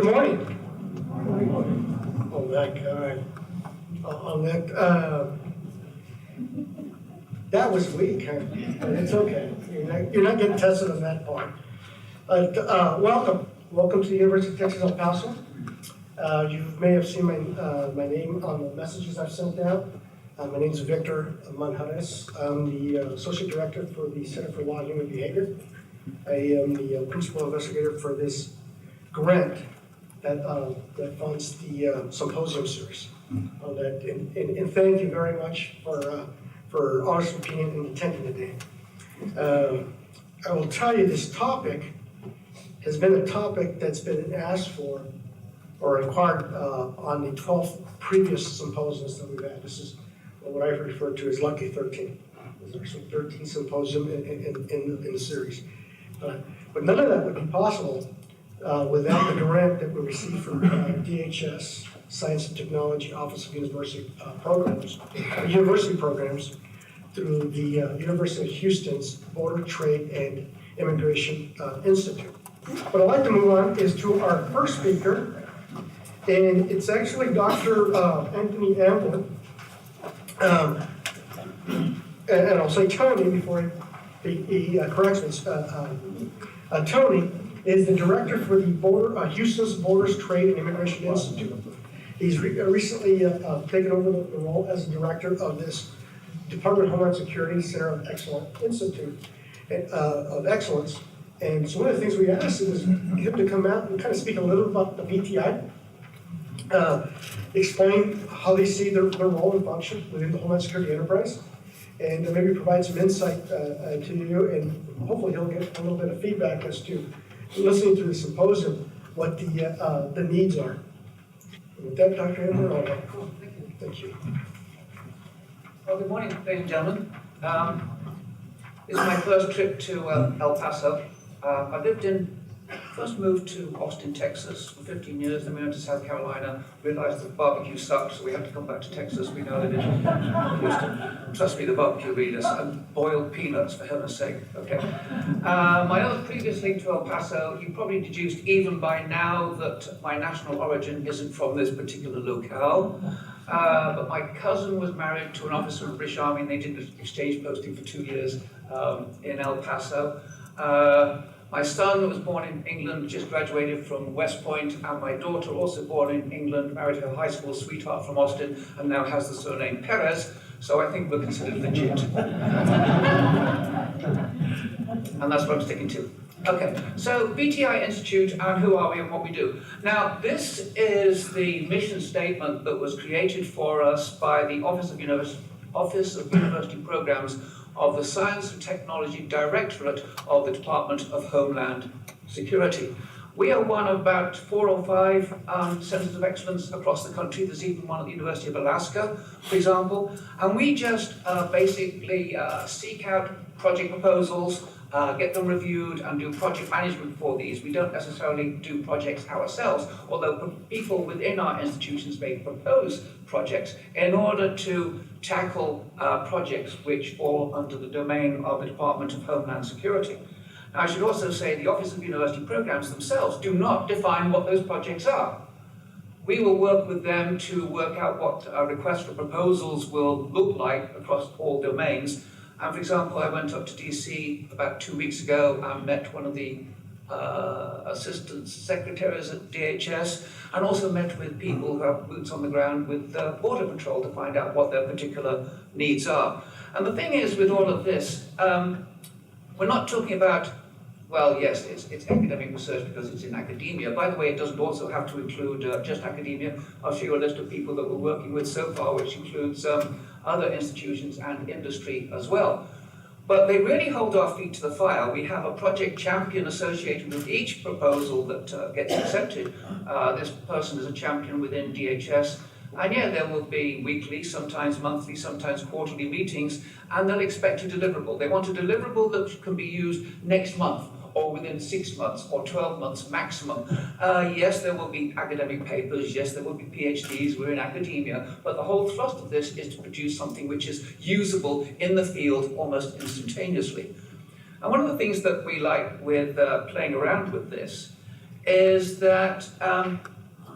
Good morning. Oh, that was weak, huh? But it's okay. You're not getting tested on that part. But welcome to the University of Texas El Paso. You may have seen my name on the messages I've sent out. My name is Victor Manjarres. I'm the Associate Director for the Center for Law and Human Behavior. I am the Principal Investigator for this grant that funds the symposium series. And thank you very much for honest opinion and attending today. I will tell you this topic has been a topic that's been asked for or inquired on the 12 previous symposiums that we've had. This is what I refer to as Lucky 13. There's actually 13 symposium in the series. But none of that would be possible without the grant that we received from DHS, Science and Technology Office of University Programs, university programs, through the University of Houston's Border Trade and Immigration Institute. What I'd like to move on is to our first speaker, and it's actually Dr. Anthony Amblin, and I'll say Tony before he corrects me. Tony is the director for the Houston's Borders Trade and Immigration Institute. He's recently taken over the role as the director of this Department of Homeland Security Center of Excellence Institute of Excellence. And so one of the things we asked is him to come out and kind of speak a little about the VTI, explain how they see their role and function within the Homeland Security enterprise, and maybe provide some insight to you, and hopefully he'll get a little bit of feedback as to, listening to the symposium, what the needs are. And with that, Dr. Amber, Cool, thank you. Thank you. Well, good morning, ladies and gentlemen. This is my first trip to El Paso. First moved to Austin, Texas for 15 years, then we went to South Carolina, realized that barbecue sucked, so we had to come back to Texas. We know that in Houston. Trust me, the barbecue really does. And boiled peanuts, for heaven's sake. Okay. My other previously to El Paso, you probably deduced even by now that my national origin isn't from this particular locale. But my cousin was married to an officer of the British Army, and they did an exchange posting for 2 years in El Paso. My son was born in England, just graduated from West Point, and my daughter, also born in England, married her high school sweetheart from Austin, and now has the surname Perez, so I think we're considered legit. And that's what I'm sticking to. Okay, so VTI Institute, and who are we and what we do? Now, this is the mission statement that was created for us by the Office of University Programs of the Science and Technology Directorate of the Department of Homeland Security. We are one of about 4 or 5 centers of excellence across the country. There's even one at the University of Alaska, for example. And we just basically seek out project proposals, get them reviewed, and do project management for these. We don't necessarily do projects ourselves, although people within our institutions may propose projects in order to tackle projects which fall under the domain of the Department of Homeland Security. Now, I should also say the Office of University Programs themselves do not define what those projects are. We will work with them to work out what requests for proposals will look like across all domains. And for example, I went up to DC about 2 weeks ago and met one of the assistant secretaries at DHS, and also met with people who have boots on the ground with Border Patrol to find out what their particular needs are. And the thing is with all of this, we're not talking about, well, yes, it's academic research because it's in academia. By the way, it doesn't also have to include just academia. I'll show you a list of people that we're working with so far, which includes other institutions and industry as well. But they really hold our feet to the fire. We have a project champion associated with each proposal that gets accepted. This person is a champion within DHS. And yeah, there will be weekly, sometimes monthly, sometimes quarterly meetings, and they'll expect a deliverable. They want a deliverable that can be used next month, or within 6 months, or 12 months maximum. Yes, there will be academic papers, yes, there will be PhDs, we're in academia, but the whole thrust of this is to produce something which is usable in the field almost instantaneously. And one of the things that we like with playing around with this is that,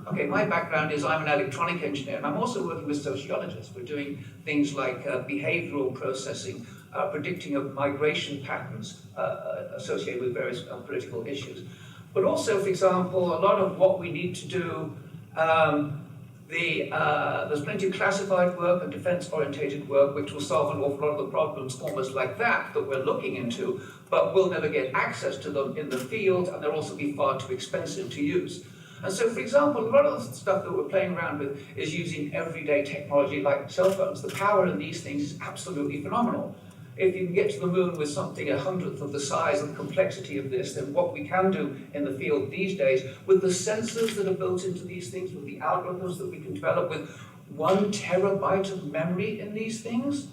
okay, my background is I'm an electronic engineer, and I'm also working with sociologists. We're doing things like behavioral processing, predicting of migration patterns associated with various political issues. But also, for example, a lot of what we need to do, there's plenty of classified work and defense-orientated work which will solve an awful lot of the problems almost like that we're looking into, but we'll never get access to them in the field, and they'll also be far too expensive to use. And so, for example, a lot of the stuff that we're playing around with is using everyday technology like cell phones. The power in these things is absolutely phenomenal. If you can get to the moon with something 1/100th of the size and complexity of this, then what we can do in the field these days, with the sensors that are built into these things, with the algorithms that we can develop, with 1 terabyte of memory in these things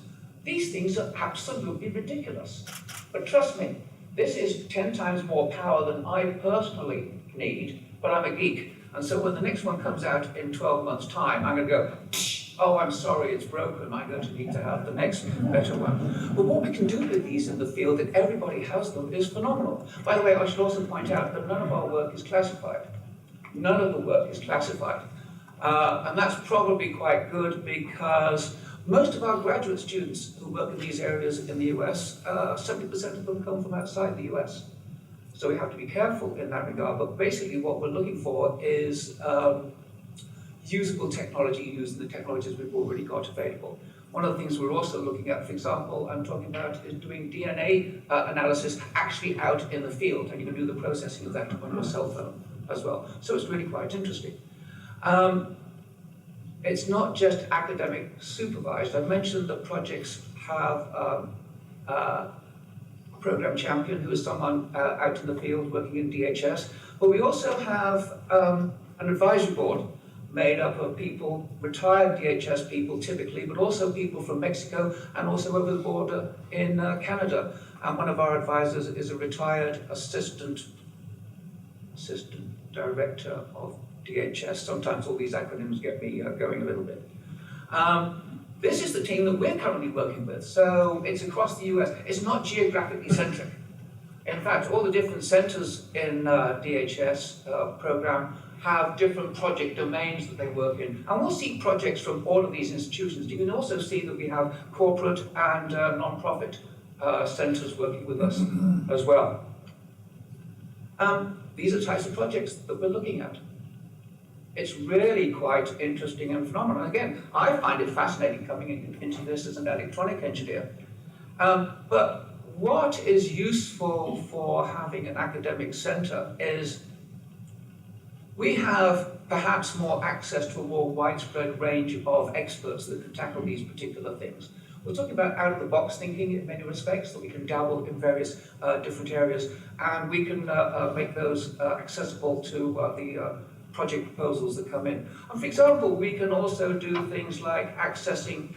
are absolutely ridiculous. But trust me, this is 10 times more power than I personally need, but I'm a geek. And so when the next one comes out in 12 months' time, I'm going to go, oh, I'm sorry, it's broken. I'm going to need to have the next better one. But what we can do with these in the field, if everybody has them, is phenomenal. By the way, I should also point out that none of our work is classified. None of the work is classified. And that's probably quite good because most of our graduate students who work in these areas in the US, 70% of them come from outside the US. So we have to be careful in that regard. But basically what we're looking for is usable technology using the technologies we've already got available. One of the things we're also looking at, for example, I'm talking about is doing DNA analysis actually out in the field, and you can do the processing of that on your cell phone as well. So it's really quite interesting. It's not just academic supervised. I mentioned that projects have a program champion who is someone out in the field working in DHS, but we also have an advisory board made up of people, retired DHS people typically, but also people from Mexico and also over the border in Canada. And one of our advisors is a retired assistant director of DHS. Sometimes all these acronyms get me going a little bit. This is the team that we're currently working with. So it's across the US. It's not geographically centric. In fact, all the different centers in DHS program have different project domains that they work in. And we'll see projects from all of these institutions. You can also see that we have corporate and non-profit centers working with us as well. These are types of projects that we're looking at. It's really quite interesting and phenomenal. Again, I find it fascinating coming into this as an electronic engineer. But what is useful for having an academic center is we have perhaps more access to a more widespread range of experts that can tackle these particular things. We're talking about out-of-the-box thinking in many respects, that we can dabble in various different areas, and we can make those accessible to the project proposals that come in. And for example, we can also do things like accessing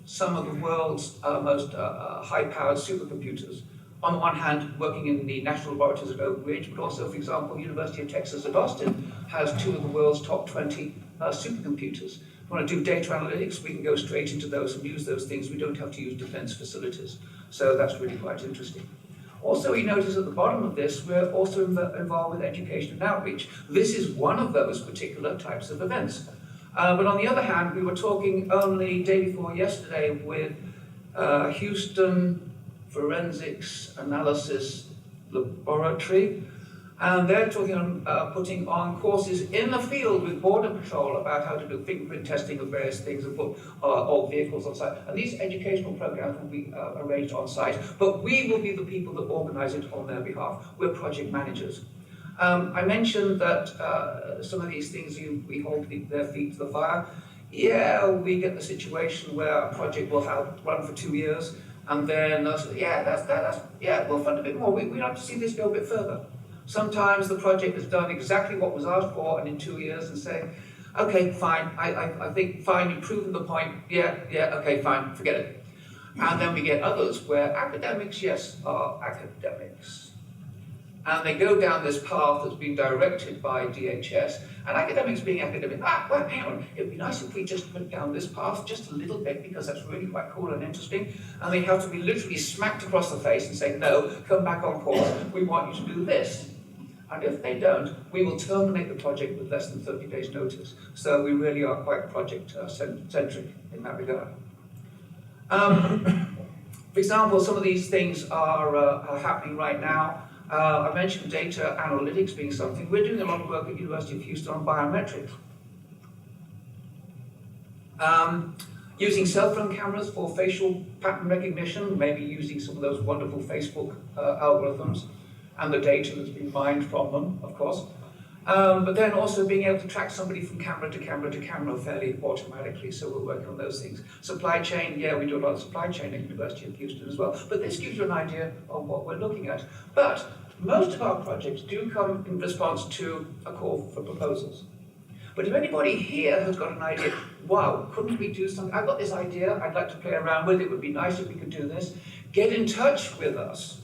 some of the world's most high-powered supercomputers. On the one hand, working in the national laboratories at Oak Ridge, but also, for example, University of Texas at Austin has 2 of the world's top 20 supercomputers. If we want to do data analytics, we can go straight into those and use those things. We don't have to use defense facilities. So that's really quite interesting. Also, you notice at the bottom of this, we're also involved with education and outreach. This is one of those particular types of events. But on the other hand, we were talking only day before yesterday with Houston Forensics Analysis Laboratory, and they're talking on putting on courses in the field with Border Patrol about how to do fingerprint testing of various things and put old vehicles on site. And these educational programs will be arranged on site, but we will be the people that organize it on their behalf. We're project managers. I mentioned that some of these things we hold their feet to the fire. Yeah, we get the situation where a project will run for 2 years, and then they'll say, yeah, we'll fund a bit more. We'd like to see this go a bit further. Sometimes the project has done exactly what was asked for, and in 2 years and say, okay, fine, I think, fine, you've proven the point, yeah, okay, fine, forget it. And then we get others where academics, yes, are academics. And they go down this path that's been directed by DHS, and academics being academic, well, hang on, it'd be nice if we just went down this path just a little bit, because that's really quite cool and interesting, and they have to be literally smacked across the face and say, no, come back on course, we want you to do this. And if they don't, we will terminate the project with less than 30 days notice. So we really are quite project-centric in that regard. For example, some of these things are happening right now. I mentioned data analytics being something. We're doing a lot of work at University of Houston on biometrics. Using cell phone cameras for facial pattern recognition, maybe using some of those wonderful Facebook algorithms and the data that's been mined from them, of course. But then also being able to track somebody from camera to camera to camera fairly automatically, so we're working on those things. Supply chain, yeah, we do a lot of supply chain at University of Houston as well, but this gives you an idea of what we're looking at. But most of our projects do come in response to a call for proposals. But if anybody here has got an idea, wow, couldn't we do something? I've got this idea, I'd like to play around with it, would be nice if we could do this. Get in touch with us.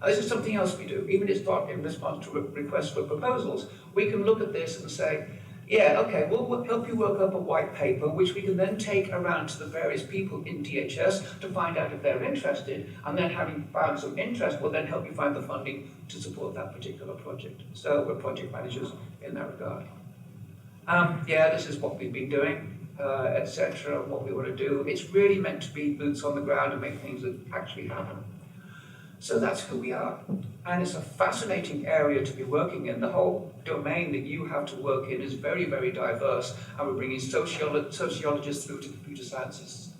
This is something else we do, even if it's not in response to requests for proposals. We can look at this and say, yeah, okay, we'll help you work up a white paper, which we can then take around to the various people in DHS to find out if they're interested, and then having found some interest, will then help you find the funding to support that particular project. So we're project managers in that regard. Yeah, this is what we've been doing, etc., what we want to do. It's really meant to be boots on the ground and make things that actually happen. So that's who we are. And it's a fascinating area to be working in. The whole domain that you have to work in is very, very diverse. And we're bringing sociologists through to computer scientists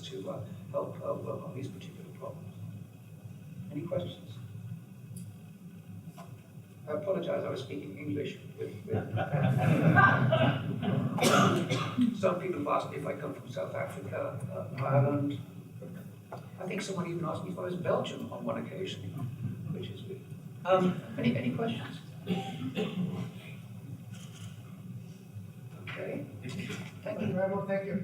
to help work on these particular problems. Any questions? I apologize, I was speaking English. Some people have asked me if I come from South Africa, Ireland. I think someone even asked me if I was Belgian on one occasion, which is weird. Any questions? Okay. Thank you very much. Thank you.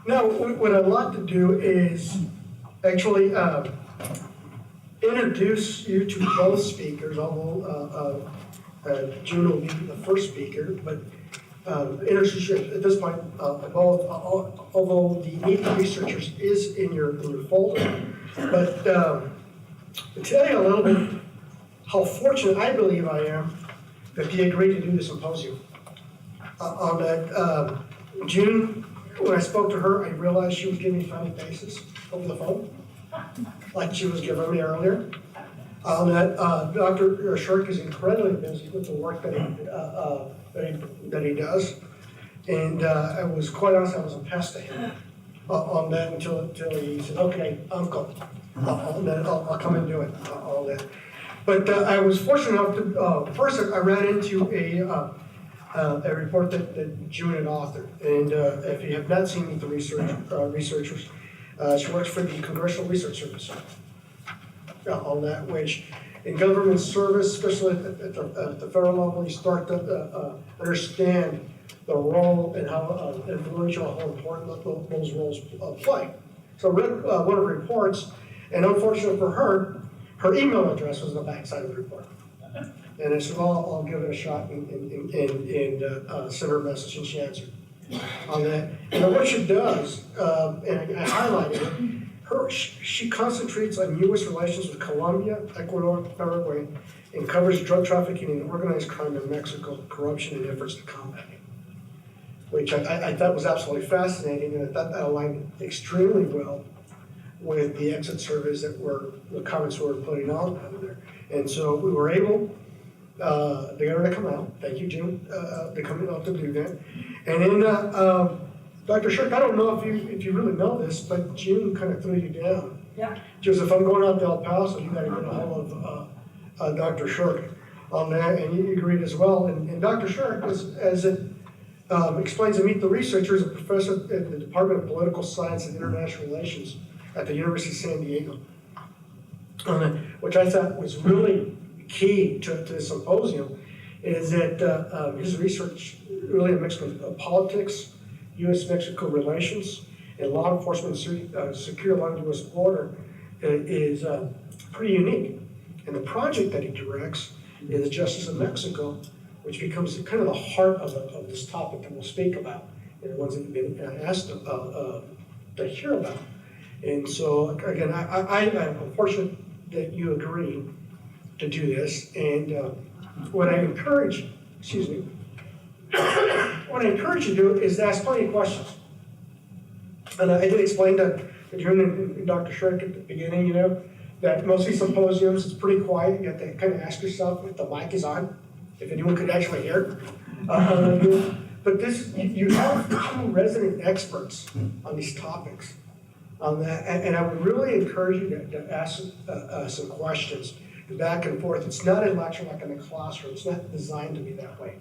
Now, what I'd like to do is actually introduce you to both speakers, although June will be the first speaker, but introduce you at this point both, although the Meet the Researchers is in your folder. But to tell you a little bit how fortunate I believe I am that they agreed to do the symposium. On that, June, when I spoke to her, I realized she was giving me funny faces over the phone, like she was giving me earlier. On that, Dr. Shirk is incredibly busy with the work that he does, and I was quite honest, I was a pest to him on that until he said, "Okay, Uncle, I'll come and do it." All that, but I was fortunate enough to first I ran into a report that June had authored, and if you have not seen the researchers, she works for the Congressional Research Service. On that, which in government service, especially at the federal level, you start to understand the role and how influential, how important those roles play. So I read one of the reports, and unfortunately for her, her email address was on the backside of the report. And I said, well, I'll give it a shot and send her a message, and she answered on that. And what she does, and I highlighted it, she concentrates on U.S. relations with Colombia, Ecuador, Paraguay, and covers drug trafficking and organized crime in Mexico, corruption, and efforts to combat it, which I thought was absolutely fascinating, and I thought that aligned extremely well with the exit surveys that the comments we were putting out there. And so we were able to get her to come out. Thank you, Jim, to come out to do that. And then Dr. Shirk, I don't know if you really know this, but June kind of threw you down. Yeah. Just if I'm going out to El Paso, you got to get a hold of Dr. Shirk on that, and you agreed as well. And Dr. Shirk, as it explains to Meet the Researcher, is a professor at the Department of Political Science and International Relations at the University of San Diego, which I thought was really key to the symposium, is that his research really a mix of politics, U.S.-Mexico relations, and law enforcement secure along the U.S. border is pretty unique. And the project that he directs is Justice in Mexico, which becomes kind of the heart of this topic that we'll speak about and the ones that you've been asked to hear about. And so, again, I'm fortunate that you agree to do this, and what I encourage, what I encourage you to do is ask plenty of questions. And I did explain to June and Dr. Schrick at the beginning, that most of these symposiums, it's pretty quiet. You have to kind of ask yourself if the mic is on, if anyone could actually hear. But you have two resident experts on these topics. And I would really encourage you to ask some questions back and forth. It's not a lecture like in the classroom. It's not designed to be that way.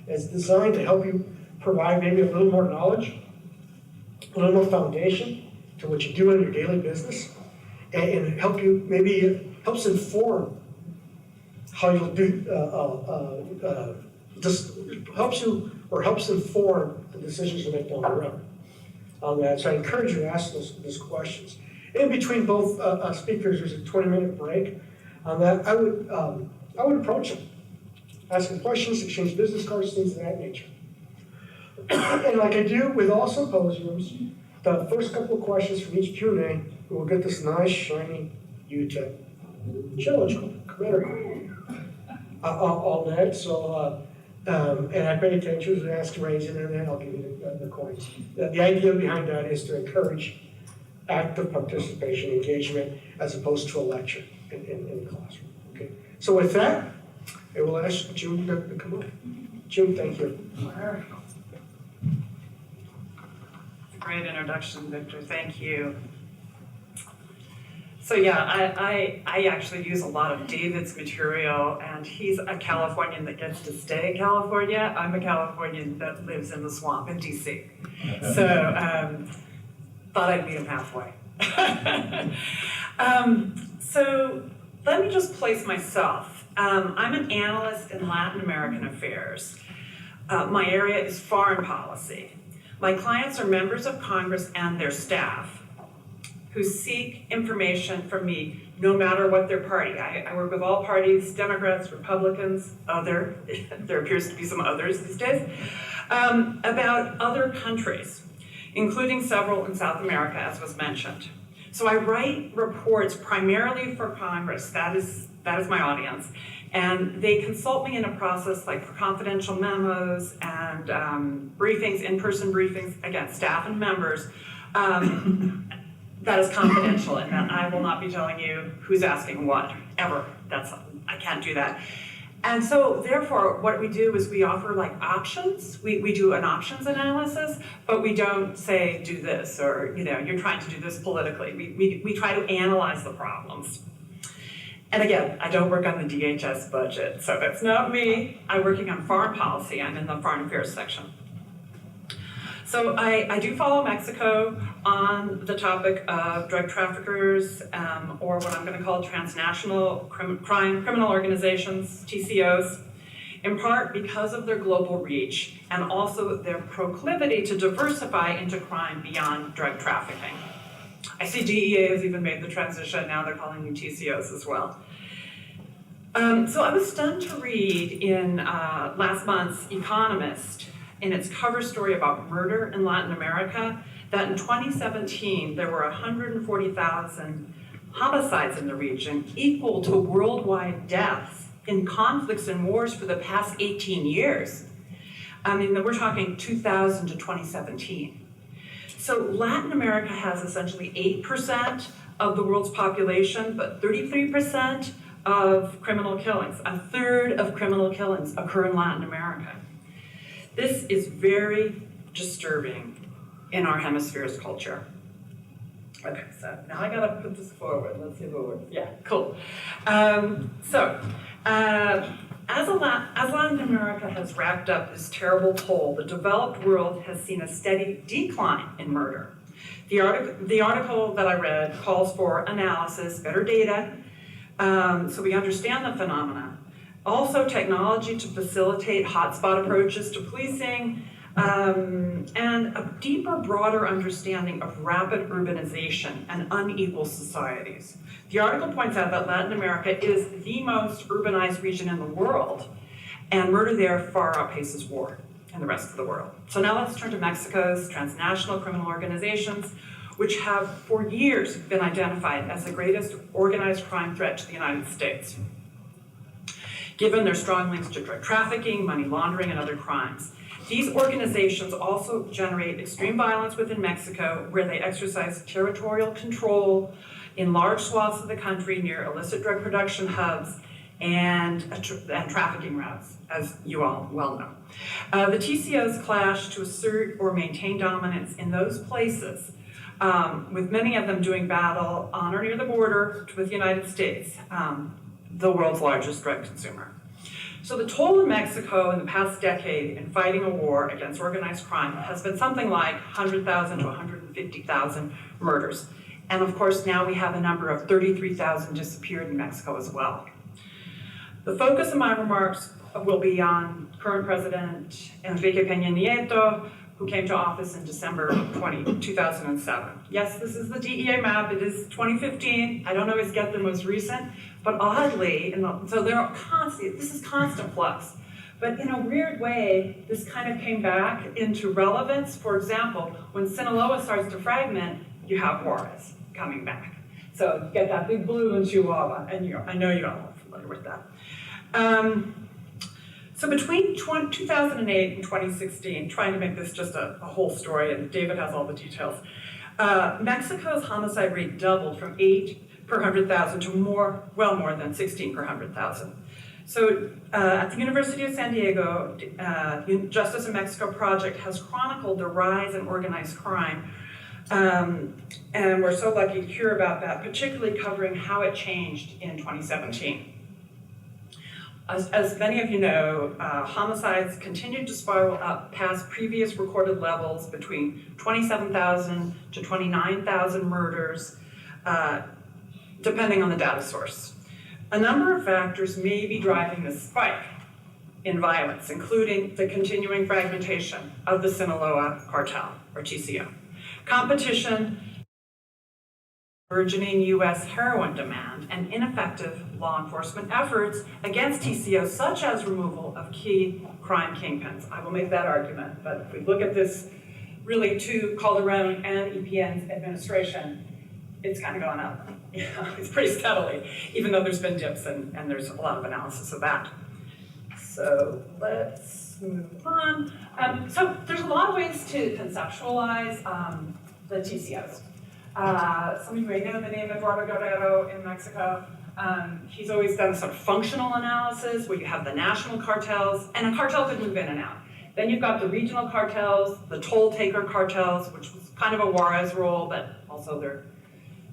It's designed to help you provide maybe a little more knowledge, a little more foundation to what you do in your daily business, and help you, maybe it helps inform how you'll do, just helps inform the decisions you make down the road on that. So I encourage you to ask those questions. In between both speakers, there's a 20-minute break on that. I would approach them, ask them questions, exchange business cards, things of that nature. And like I do with all symposiums, the first couple of questions from each Q&A, we'll get this nice, shiny UTEP challenge commentary on that. So, and I pay attention to ask raising, and then I'll give you the coins. The idea behind that is to encourage active participation, engagement, as opposed to a lecture in the classroom. Okay. So with that, I will ask June to come up. June, thank you. Great introduction, Victor. Thank you. So yeah, I actually use a lot of David's material, and he's a Californian that gets to stay in California. I'm a Californian that lives in the swamp in DC. So thought I'd meet him halfway. So let me just place myself. I'm an analyst in Latin American affairs. My area is foreign policy. My clients are members of Congress and their staff who seek information from me no matter what their party. I work with all parties, Democrats, Republicans, there appears to be some others these days, about other countries, including several in South America, as was mentioned. So I write reports primarily for Congress, that is my audience, and they consult me in a process like for confidential memos and briefings, in-person briefings, again, staff and members, that is confidential, and that I will not be telling you who's asking what, ever. I can't do that. And so therefore, what we do is we offer like options. We do an options analysis, but we don't say do this, or you're trying to do this politically. We try to analyze the problems. And again, I don't work on the DHS budget, so that's not me. I'm working on foreign policy. I'm in the foreign affairs section. So I do follow Mexico on the topic of drug traffickers, or what I'm going to call transnational criminal organizations, TCOs, in part because of their global reach and also their proclivity to diversify into crime beyond drug trafficking. I see DEA has even made the transition, now they're calling you TCOs as well. So I was stunned to read in last month's Economist, in its cover story about murder in Latin America, that in 2017, there were 140,000 homicides in the region, equal to worldwide deaths in conflicts and wars for the past 18 years. I mean, we're talking 2000 to 2017. So Latin America has essentially 8% of the world's population, but 33% of criminal killings. A third of criminal killings occur in Latin America. This is very disturbing in our hemisphere's culture. Okay, so now I gotta put this forward. Let's see forward. Yeah, cool. As Latin America has wrapped up this terrible toll, the developed world has seen a steady decline in murder. The article that I read calls for analysis, better data, so we understand the phenomena. Also technology to facilitate hotspot approaches to policing, and a deeper, broader understanding of rapid urbanization and unequal societies. The article points out that Latin America is the most urbanized region in the world, and murder there far outpaces war. in the rest of the world. So now let's turn to Mexico's transnational criminal organizations, which have for years been identified as the greatest organized crime threat to the United States, given their strong links to drug trafficking, money laundering, and other crimes. These organizations also generate extreme violence within Mexico, where they exercise territorial control in large swaths of the country near illicit drug production hubs and trafficking routes, as you all well know. The TCOs clash to assert or maintain dominance in those places, with many of them doing battle on or near the border with the United States, the world's largest drug consumer. So the toll in Mexico in the past decade in fighting a war against organized crime has been something like 100,000 to 150,000 murders. And of course, now we have a number of 33,000 disappeared in Mexico as well. The focus of my remarks will be on current President Enrique Peña Nieto, who came to office in December 2007. Yes, this is the DEA map. It is 2015. I don't always get the most recent, but oddly, so there are this is constant flux. But in a weird way, this kind of came back into relevance. For example, when Sinaloa starts to fragment, you have Juarez coming back. So you get that big blue in Chihuahua, and I know you're all familiar with that. So between 2008 and 2016, trying to make this just a whole story, and David has all the details, Mexico's homicide rate doubled from 8 per 100,000 to well more than 16 per 100,000. So at the University of San Diego, Justice in Mexico Project has chronicled the rise in organized crime, and we're so lucky to hear about that, particularly covering how it changed in 2017. As many of you know, homicides continued to spiral up past previous recorded levels between 27,000 to 29,000 murders, depending on the data source. A number of factors may be driving this spike in violence, including the continuing fragmentation of the Sinaloa cartel, or TCO. Competition, burgeoning U.S. heroin demand, and ineffective law enforcement efforts against TCOs, such as removal of key crime kingpins. I will make that argument, but if we look at this really to Calderon and EPN's administration, it's kind of gone up. It's pretty steadily, even though there's been dips and there's a lot of analysis of that. So let's move on. So there's a lot of ways to conceptualize the TCOs. Some of you may know the name Eduardo Guerrero in Mexico. He's always done sort of functional analysis where you have the national cartels, and a cartel could move in and out. Then you've got the regional cartels, the toll taker cartels, which was kind of a Juarez role, but also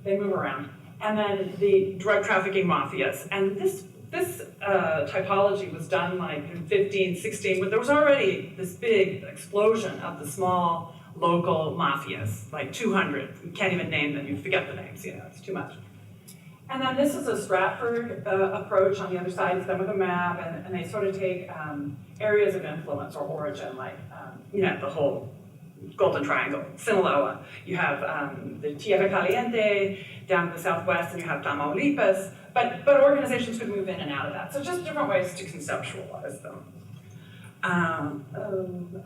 they move around. And then the drug trafficking mafias. And this typology was done like in 15, 16, but there was already this big explosion of the small local mafias, like 200. You can't even name them, you forget the names, it's too much. And then this is a Stratford approach on the other side. It's done with a map, and they sort of take areas of influence or origin, like the whole Golden Triangle, Sinaloa. You have the Tierra Caliente down in the southwest, and you have Tamaulipas. But organizations could move in and out of that. So just different ways to conceptualize them. I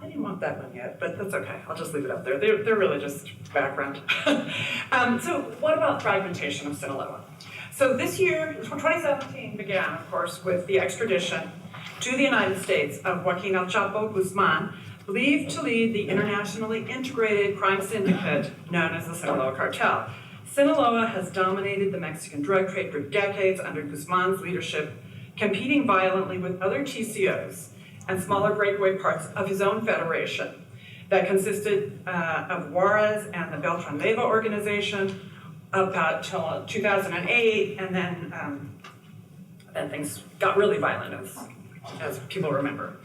didn't want that one yet, but that's okay. I'll just leave it up there. They're really just background. So what about fragmentation of Sinaloa? So this year, 2017 began, of course, with the extradition to the United States of Joaquin El Chapo Guzman, believed to lead the internationally integrated crime syndicate known as the Sinaloa Cartel. Sinaloa has dominated the Mexican drug trade for decades under Guzman's leadership, competing violently with other TCOs and smaller breakaway parts of his own federation that consisted of Juarez and the Beltran Leyva organization about till 2008, and then things got really violent, as people remember.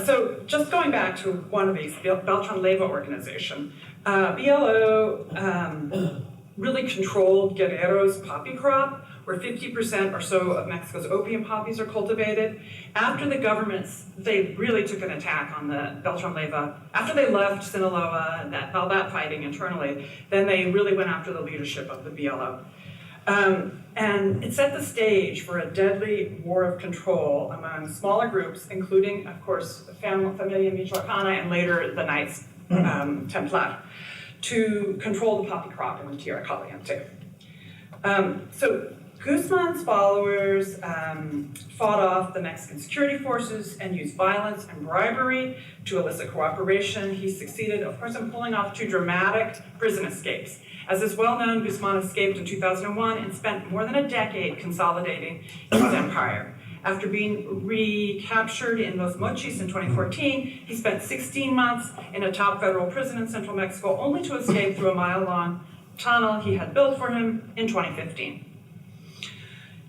So just going back to one of these, the Beltran Leyva organization, BLO really controlled Guerrero's poppy crop, where 50% or so of Mexico's opium poppies are cultivated. After the governments, they really took an attack on the Beltran Leyva. After they left Sinaloa and all that fighting internally, then they really went after the leadership of the BLO. And it set the stage for a deadly war of control among smaller groups, including, of course, Familia Michoacana and later the Knights Templar, to control the poppy crop in the Tierra Caliente. So Guzman's followers fought off the Mexican security forces and used violence and bribery to elicit cooperation. He succeeded, of course, in pulling off 2 dramatic prison escapes. As is well known, Guzman escaped in 2001 and spent more than a decade consolidating his empire. After being recaptured in Los Mochis in 2014, he spent 16 months in a top federal prison in central Mexico, only to escape through a mile-long tunnel he had built for him in 2015.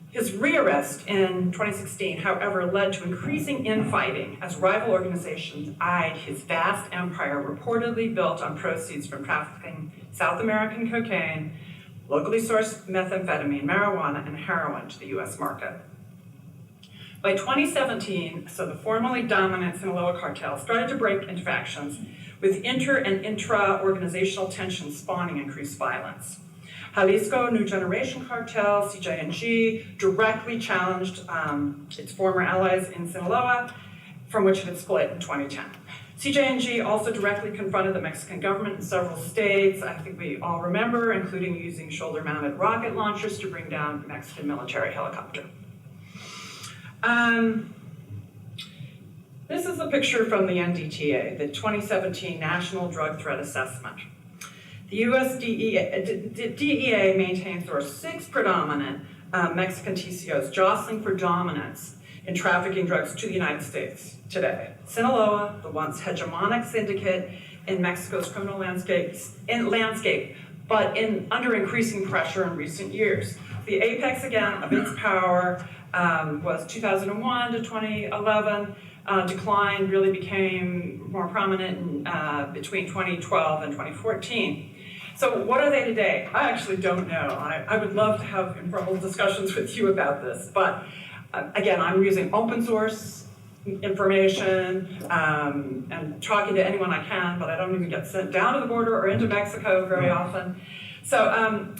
His rearrest in 2016, however, led to increasing infighting as rival organizations eyed his vast empire reportedly built on proceeds from trafficking South American cocaine, locally sourced methamphetamine, marijuana, and heroin to the US market. By 2017, so the formerly dominant Sinaloa cartel started to break into factions, with inter- and intra-organizational tensions spawning increased violence. Jalisco New Generation Cartel, CJNG, directly challenged its former allies in Sinaloa, from which it had split in 2010. CJNG also directly confronted the Mexican government in several states, I think we all remember, including using shoulder-mounted rocket launchers to bring down a Mexican military helicopter. This is a picture from the NDTA, the 2017 National Drug Threat Assessment. The US DEA maintains there are 6 predominant Mexican TCOs jostling for dominance in trafficking drugs to the United States today. Sinaloa, the once hegemonic syndicate in Mexico's criminal landscape, but under increasing pressure in recent years. The apex, again, of its power was 2001 to 2011. Decline really became more prominent between 2012 and 2014. So what are they today? I actually don't know. I would love to have informal discussions with you about this, but again, I'm using open source information and talking to anyone I can, but I don't even get sent down to the border or into Mexico very often. So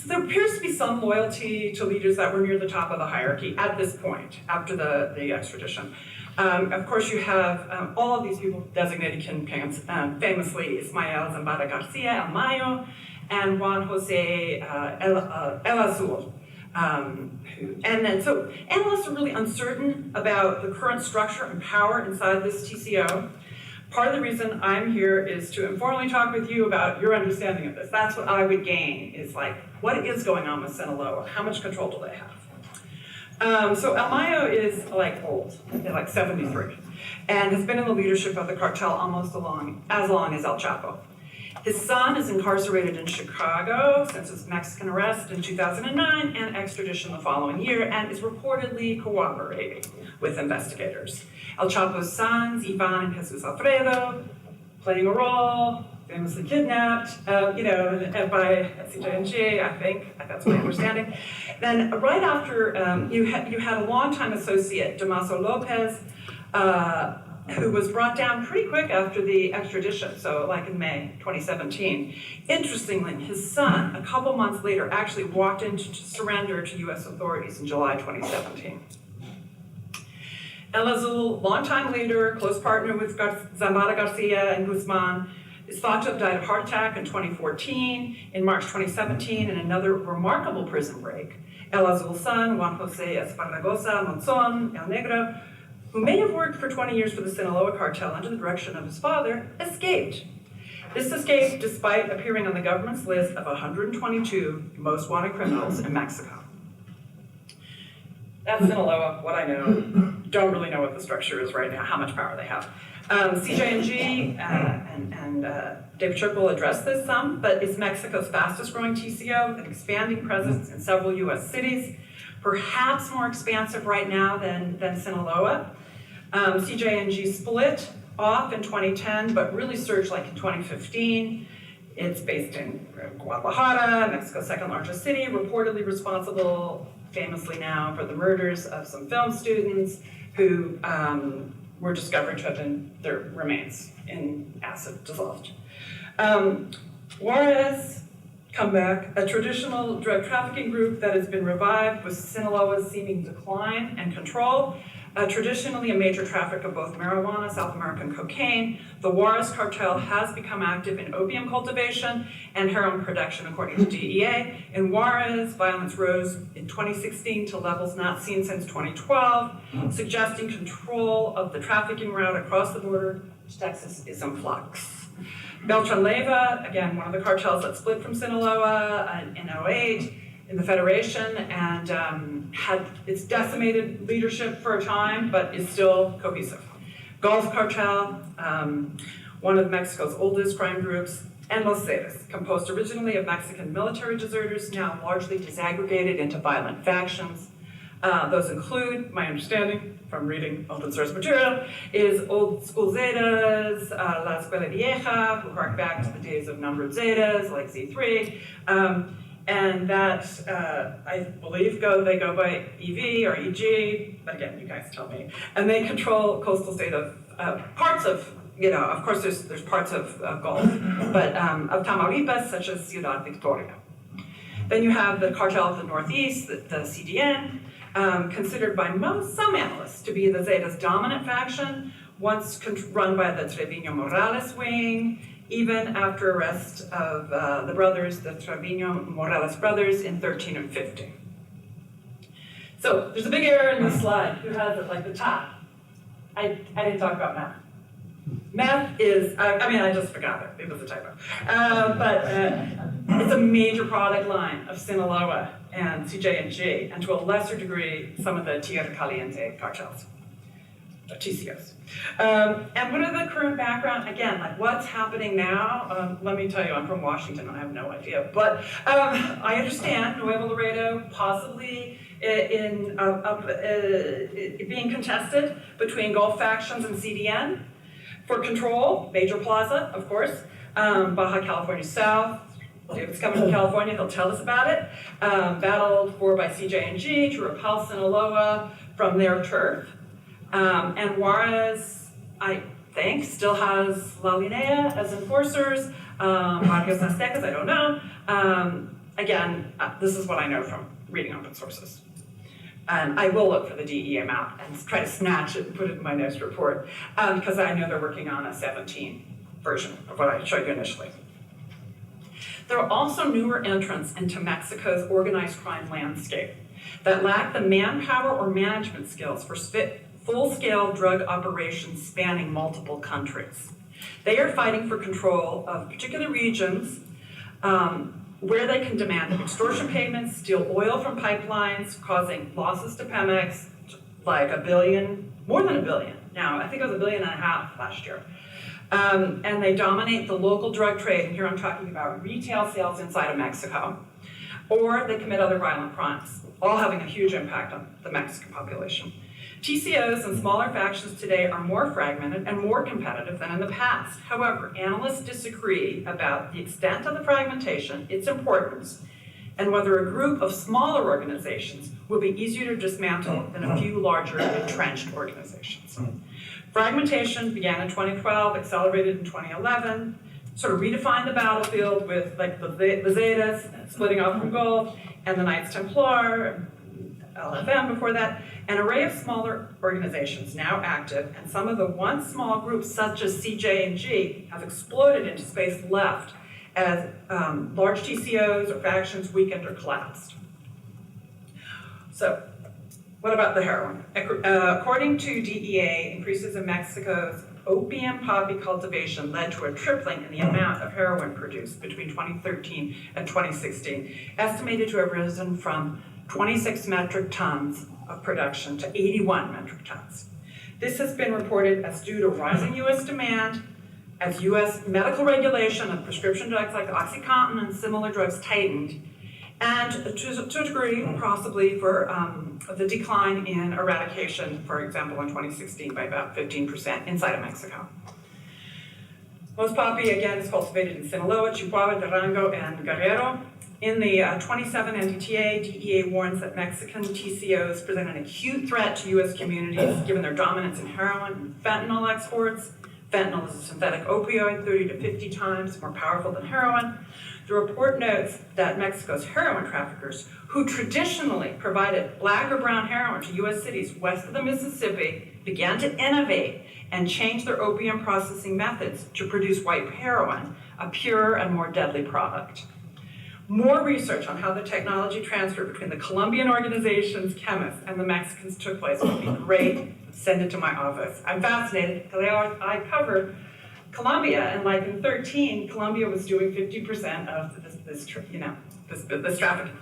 there appears to be some loyalty to leaders that were near the top of the hierarchy at this point, after the extradition. Of course, you have all of these people designated kingpins, famously Ismael Zambada Garcia, El Mayo, and Juan Jose El Azul. So analysts are really uncertain about the current structure and power inside this TCO. Part of the reason I'm here is to informally talk with you about your understanding of this. That's what I would gain, is like, what is going on with Sinaloa? How much control do they have? So El Mayo is like old, like 73, and has been in the leadership of the cartel almost as long as El Chapo. His son is incarcerated in Chicago since his Mexican arrest in 2009 and extradition the following year, and is reportedly cooperating with investigators. El Chapo's sons, Ivan and Jesus Alfredo, playing a role, famously kidnapped, by CJNG, I think, that's my understanding. Then right after, you had a longtime associate, Damaso Lopez, who was brought down pretty quick after the extradition, so like in May 2017. Interestingly, his son, a couple months later, actually walked in to surrender to US authorities in July 2017. El Azul, longtime leader, close partner with Zambada Garcia and Guzman, is thought to have died of heart attack in 2014. In March 2017, in another remarkable prison break, El Azul's son, Juan Jose Esparragosa Monzon, El Negro, who may have worked for 20 years for the Sinaloa cartel under the direction of his father, escaped. This escape despite appearing on the government's list of 122 most wanted criminals in Mexico. That's Sinaloa, what I know. Don't really know what the structure is right now, how much power they have. CJNG and David Tripp will address this some, but it's Mexico's fastest growing TCO, with an expanding presence in several US cities, perhaps more expansive right now than Sinaloa. CJNG split off in 2010, but really surged like in 2015. It's based in Guadalajara, Mexico's second largest city, reportedly responsible famously now for the murders of some film students who were discovered to have been their remains in acid dissolved. Juarez come back. A traditional drug trafficking group that has been revived with Sinaloa's seeming decline and control. Traditionally a major traffic of both marijuana, South American cocaine. The Juarez cartel has become active in opium cultivation and heroin production, according to DEA. In Juarez, violence rose in 2016 to levels not seen since 2012, suggesting control of the trafficking route across the border to Texas is in flux. Beltran-Leyva, again, one of the cartels that split from Sinaloa in 2008, in the Federation, and had its decimated leadership for a time, but is still cohesive. Gulf Cartel, one of Mexico's oldest crime groups, and Los Zetas, composed originally of Mexican military deserters, now largely disaggregated into violent factions. Those include, my understanding from reading open source material, is old school Zetas, La Escuela Vieja, who hark back to the days of numbered Zetas, like Z3, and that, I believe, they go by EV or EG, but again, you guys tell me. And they control coastal state of, parts of, of course there's parts of Gulf, but of Tamaulipas, such as Ciudad Victoria. Then you have the cartel of the Northeast, the CDN, considered by some analysts to be the Zetas' dominant faction, once run by the Trevino Morales wing, even after arrest of the brothers, the Trevino Morales brothers, in 13 and 15. So there's a big error in this slide. Who has it, like the top? I didn't talk about meth. Meth is, I just forgot it. It was a typo. But it's a major product line of Sinaloa and CJ&G, and to a lesser degree, some of the Tierra Caliente cartels. TCOs. And what are the current background? Again, like what's happening now? Let me tell you, I'm from Washington, I have no idea. But I understand Nuevo Laredo possibly being contested between Gulf factions and CDN for control. Major Plaza, of course. Baja California South. David's coming from California, he'll tell us about it. Battled for by CJ&G to repel Sinaloa from their turf. And Juarez, I think, still has La Linea as enforcers, Barrios Aztecas, I don't know. Again, this is what I know from reading open sources. And I will look for the DEA map and try to snatch it and put it in my next report, because I know they're working on a 17 version of what I showed you initially. There are also newer entrants into Mexico's organized crime landscape that lack the manpower or management skills for full-scale drug operations spanning multiple countries. They are fighting for control of particular regions where they can demand extortion payments, steal oil from pipelines, causing losses to Pemex, like $1 billion, more than $1 billion now. I think it was $1.5 billion last year. And they dominate the local drug trade, and here I'm talking about retail sales inside of Mexico, or they commit other violent crimes, all having a huge impact on the Mexican population. TCOs and smaller factions today are more fragmented and more competitive than in the past. However, analysts disagree about the extent of the fragmentation, its importance, and whether a group of smaller organizations will be easier to dismantle than a few larger entrenched organizations. Fragmentation began in 2012, accelerated in 2011, sort of redefined the battlefield with like the Zetas splitting off from Gulf, and the Knights Templar, LFM before that, an array of smaller organizations now active, and some of the once small groups such as CJ&G have exploded into space left as large TCOs or factions weakened or collapsed. So, what about the heroin? According to DEA, increases in Mexico's opium poppy cultivation led to a tripling in the amount of heroin produced between 2013 and 2016, estimated to have risen from 26 metric tons of production to 81 metric tons. This has been reported as due to rising U.S. demand, as U.S. medical regulation of prescription drugs like OxyContin and similar drugs tightened, and to a degree, possibly for the decline in eradication, for example, in 2016 by about 15% inside of Mexico. Most poppy, again, is cultivated in Sinaloa, Chihuahua, Durango, and Guerrero. In the 27 NDTA, DEA warns that Mexican TCOs present an acute threat to U.S. communities given their dominance in heroin and fentanyl exports. Fentanyl is a synthetic opioid 30 to 50 times more powerful than heroin. The report notes that Mexico's heroin traffickers, who traditionally provided black or brown heroin to U.S. cities west of the Mississippi, began to innovate and change their opium processing methods to produce white heroin, a purer and more deadly product. More research on how the technology transfer between the Colombian organization's chemists and the Mexicans took place would be great. Send it to my office. I'm fascinated because I cover Colombia, and like in 2013, Colombia was doing 50% of this trafficking.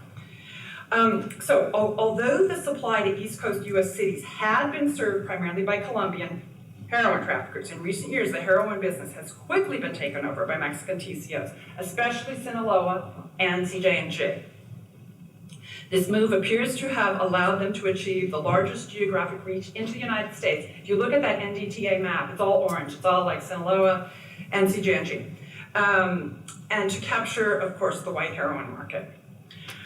So although the supply to East Coast U.S. cities had been served primarily by Colombian heroin traffickers, in recent years the heroin business has quickly been taken over by Mexican TCOs, especially Sinaloa and CJ&G. This move appears to have allowed them to achieve the largest geographic reach into the United States. If you look at that NDTA map, it's all orange. It's all like Sinaloa and CJ&G. And to capture, of course, the white heroin market.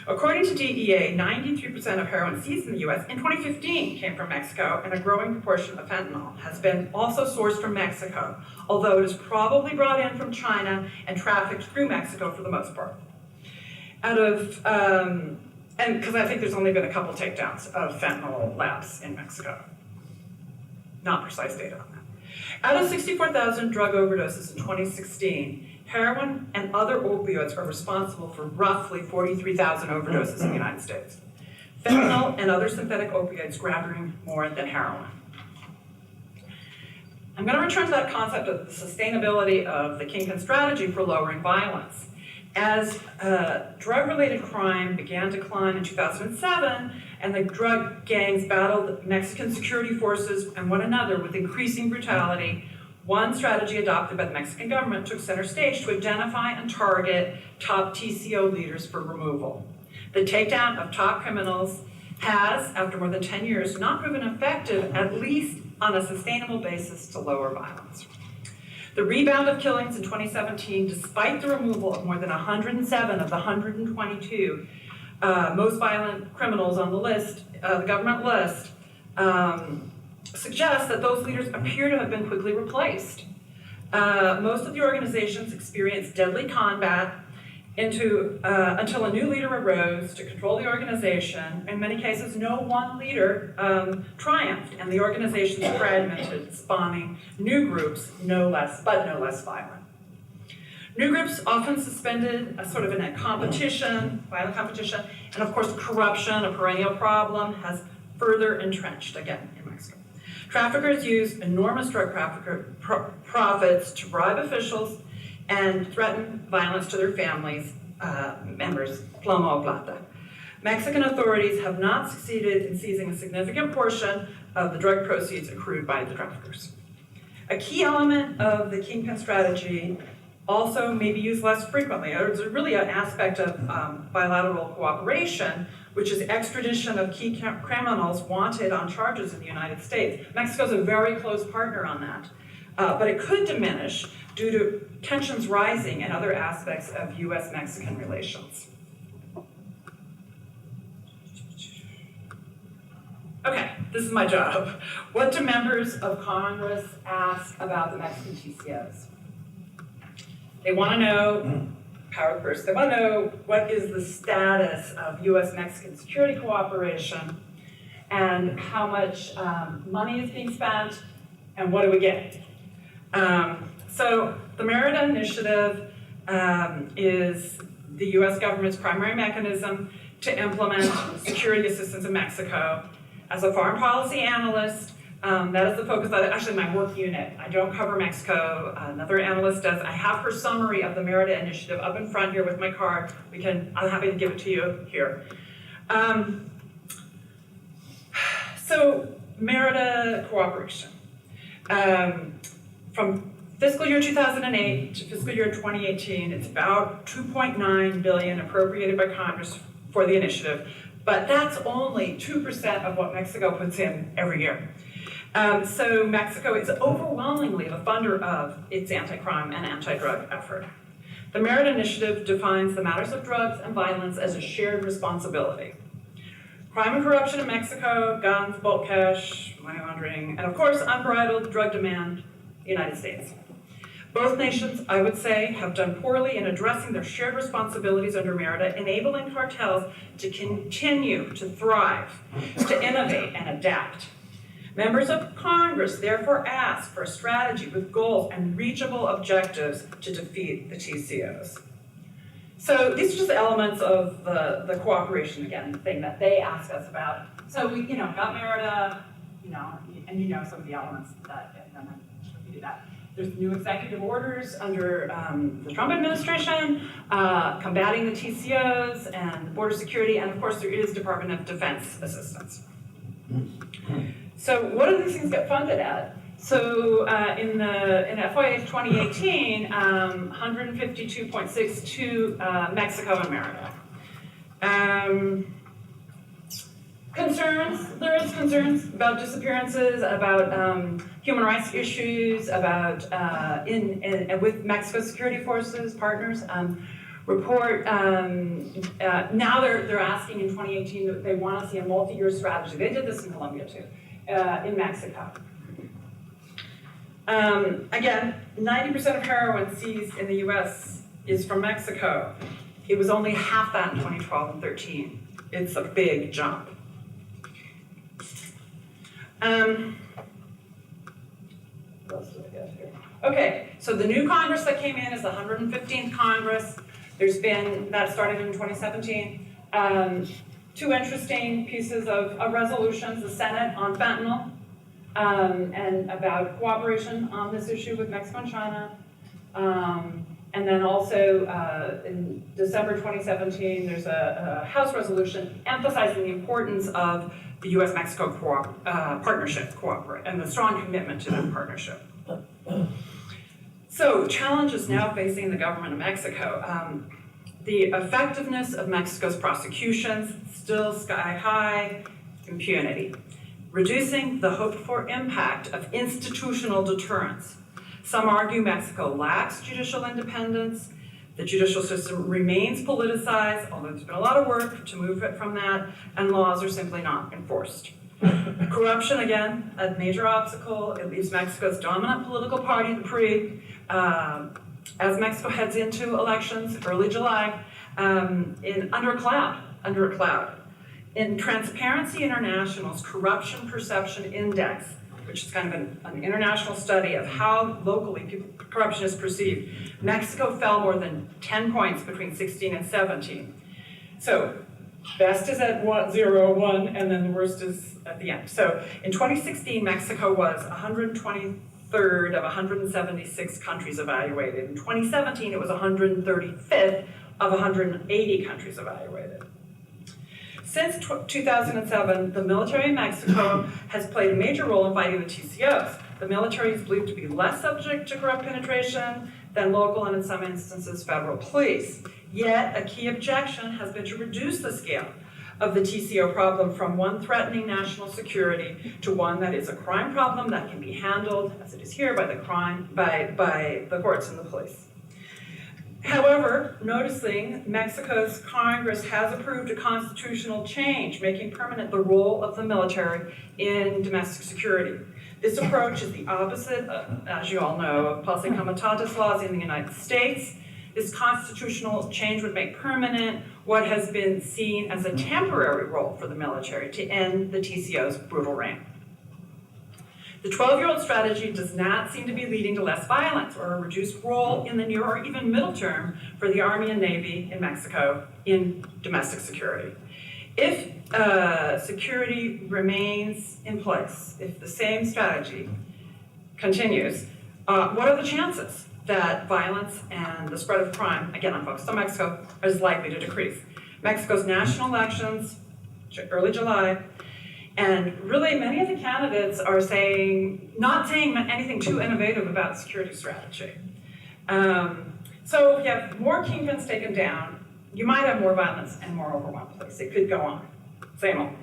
According to DEA, 93% of heroin seized in the U.S. in 2015 came from Mexico, and a growing proportion of fentanyl has been also sourced from Mexico, although it is probably brought in from China and trafficked through Mexico for the most part. And because I think there's only been a couple takedowns of fentanyl labs in Mexico. Not precise data on that. Out of 64,000 drug overdoses in 2016, heroin and other opioids are responsible for roughly 43,000 overdoses in the United States. Fentanyl and other synthetic opioids grabbing more than heroin. I'm going to return to that concept of the sustainability of the kingpin strategy for lowering violence. As drug-related crime began to climb in 2007, and the drug gangs battled Mexican security forces and one another with increasing brutality, one strategy adopted by the Mexican government took center stage to identify and target top TCO leaders for removal. The takedown of top criminals has, after more than 10 years, not proven effective, at least on a sustainable basis, to lower violence. The rebound of killings in 2017, despite the removal of more than 107 of the 122 most violent criminals on the list, the government list, suggests that those leaders appear to have been quickly replaced. Most of the organizations experienced deadly combat until a new leader arose to control the organization. In many cases, no one leader triumphed, and the organizations fragmented, spawning new groups, no less violent. New groups often suspended a sort of a competition, violent competition, and of course corruption, a perennial problem, has further entrenched again in Mexico. Traffickers use enormous drug profits to bribe officials and threaten violence to their families, members, plomo o plata. Mexican authorities have not succeeded in seizing a significant portion of the drug proceeds accrued by the traffickers. A key element of the kingpin strategy also may be used less frequently. There's really an aspect of bilateral cooperation, which is extradition of key criminals wanted on charges in the United States. Mexico's a very close partner on that, but it could diminish due to tensions rising in other aspects of U.S.-Mexican relations. Okay, this is my job. What do members of Congress ask about the Mexican TCOs? They want to know, power first, they want to know what is the status of U.S.-Mexican security cooperation and how much money is being spent and what do we get. So the Merida Initiative is the U.S. government's primary mechanism to implement security assistance in Mexico. As a foreign policy analyst, that is the focus of actually my work unit. I don't cover Mexico, another analyst does. I have her summary of the Merida Initiative up in front here with my card. I'm happy to give it to you here. So Merida cooperation. From fiscal year 2008 to fiscal year 2018, it's about $2.9 billion appropriated by Congress for the initiative, but that's only 2% of what Mexico puts in every year. So Mexico is overwhelmingly the funder of its anti-crime and anti-drug effort. The Merida Initiative defines the matters of drugs and violence as a shared responsibility. Crime and corruption in Mexico, guns, bulk cash, money laundering, and of course unbridled drug demand the United States. Both nations, I would say, have done poorly in addressing their shared responsibilities under MERIDA, enabling cartels to continue to thrive, to innovate and adapt. Members of Congress therefore ask for a strategy with goals and reachable objectives to defeat the TCOs. So these are just elements of the cooperation, again, thing that they ask us about. So we, got MERIDA, and some of the elements that, and then I repeated that. There's new executive orders under the Trump administration, combating the TCOs and border security, and of course there is Department of Defense assistance. So what do these things get funded at? So in FY 2018, 152.6 to Mexico and MERIDA. There is concerns about disappearances, about human rights issues, about with Mexico security forces, partners. Report, now they're asking in 2018 that they want to see a multi-year strategy. They did this in Colombia too, in Mexico. Again, 90% of heroin seized in the US is from Mexico. It was only half that in 2012 and 13. It's a big jump. What else do I get here? Okay, so the new Congress that came in is the 115th Congress. That started in 2017. Two interesting pieces of resolutions, the Senate on fentanyl, and about cooperation on this issue with Mexico and China. And then also in December 2017, there's a House resolution emphasizing the importance of the U.S.-Mexico partnership and the strong commitment to that partnership. So challenges now facing the government of Mexico. The effectiveness of Mexico's prosecutions, still sky high, impunity. Reducing the hoped-for impact of institutional deterrence. Some argue Mexico lacks judicial independence. The judicial system remains politicized, although there's been a lot of work to move it from that, and laws are simply not enforced. Corruption, again, a major obstacle. It leaves Mexico's dominant political party, the PRI, as Mexico heads into elections, early July, under a cloud. In Transparency International's Corruption Perception Index, which is kind of an international study of how locally corruption is perceived, Mexico fell more than 10 points between 16 and 17. So best is at 0, 1, and then the worst is at the end. So in 2016, Mexico was 123rd of 176 countries evaluated. In 2017, it was 135th of 180 countries evaluated. Since 2007, the military in Mexico has played a major role in fighting the TCOs. The military is believed to be less subject to corrupt penetration than local and in some instances federal police. Yet a key objection has been to reduce the scale of the TCO problem from one threatening national security to one that is a crime problem that can be handled, as it is here, by the courts and the police. However, noticing Mexico's Congress has approved a constitutional change, making permanent the role of the military in domestic security. This approach is the opposite, as you all know, of Paso comitatus laws in the United States. This constitutional change would make permanent what has been seen as a temporary role for the military to end the TCO's brutal reign. The 12-year-old strategy does not seem to be leading to less violence or a reduced role in the near or even middle term for the Army and Navy in Mexico in domestic security. If security remains in place, if the same strategy continues, what are the chances that violence and the spread of crime, again I'm focused on Mexico, is likely to decrease? Mexico's national elections, early July, and really many of the candidates are not saying anything too innovative about security strategy. So if you have more kingpins taken down, you might have more violence and more over one place. It could go on. Same old.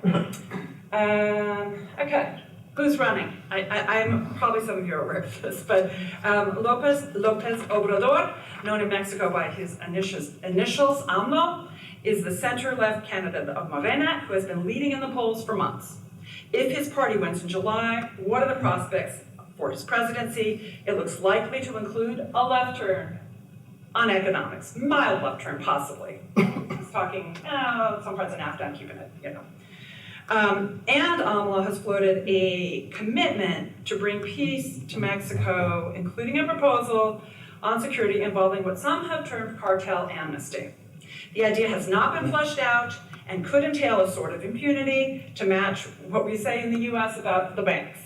Okay, who's running? I'm probably some of you are aware of this, but López Obrador, known in Mexico by his initials, AMLO, is the center-left candidate of Morena, who has been leading in the polls for months. If his party wins in July, what are the prospects for his presidency. It looks likely to include a left turn on economics, mild left turn possibly. He's talking, some president after, I'm keeping it, you know. And AMLO has floated a commitment to bring peace to Mexico, including a proposal on security involving what some have termed cartel amnesty. The idea has not been fleshed out and could entail a sort of impunity to match what we say in the US about the banks.